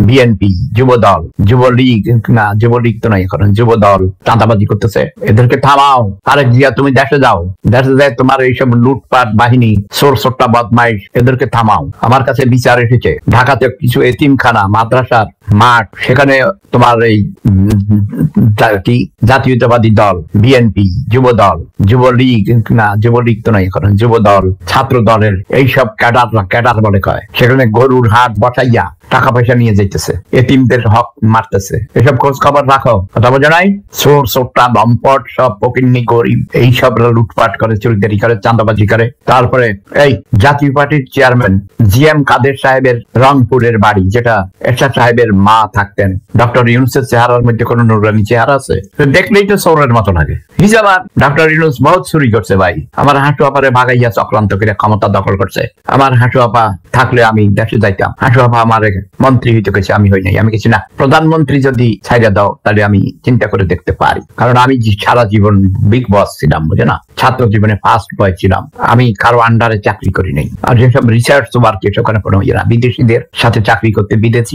BNP, Jubodal, Jubo League, না যুবলীগ তো নাই এখন, যুবদল চাঁদাবাজি করতেছে, এদেরকে থামাও। তারেক জিয়া তুমি দেশে যাও, দেশে যায় তোমার এইসব লুটপাট বাহিনী, চোর চোট্টা বদমাইশ, এদেরকে থামাও। আমার কাছে বিচার এসেছে, ঢাকাতে কিছু এতিমখানা, মাদ্রাসার মাঠ, সেখানে তোমার এই কি জাতীয়তাবাদী দল, বিএনপি, যুবদল, যুবলীগ, না যুবলীগ তো নাই এখন, যুবদল, ছাত্র দলের এইসব ক্যাডার বলে কয়, সেখানে গরুর হাট বসাইয়া টাকা পয়সা নিয়ে যাইতেছে, এতিমদের হক মারতেছে। এসব খোঁজ খবর রাখো, কথা বোঝা নাই? চোর চোরটা লম্পট সব ফকিন্নি গরিব এইসব লুটপাট করে, চুরিদারি করে, চাঁদাবাজি করে। তারপরে এই জাতীয় পার্টির চেয়ারম্যান জিএম কাদের সাহেবের রংপুরের বাড়ি, যেটা এরশাদ সাহেবের মা থাকতেন, ডক্টর ইউনূসের চেহারার মধ্যে কোন নুরানি চেহারা আছে? দেখলেই তো চোরের মতো লাগে। হিসাবাদ ডক্টর ইউনূস বহুত চুরি করছে ভাই, আমার হাঁটু আপারে ভাগাইয়া চক্রান্ত করে ক্ষমতা দখল করছে। আমার হাঁটু আপা থাকলে আমি দেশে যাইতাম, হাঁটু আপা আমার মন্ত্রী হইতে গেছে, আমি হই নাই। আমি কিছু না, প্রধানমন্ত্রী যদি ছাইড়া দাও তাহলে আমি চিন্তা করে দেখতে পারি, কারণ আমি সারা জীবন বিগ বস ছিলাম, বুঝে না, ছাত্র জীবনে ফার্স্ট বয় ছিলাম, আমি কারো আন্ডারে চাকরি করি নাই। আর যেসব রিসার্চ ওয়ার্ক, সেখানে কোনো ইয়ে না, বিদেশিদের সাথে চাকরি করতে, বিদেশি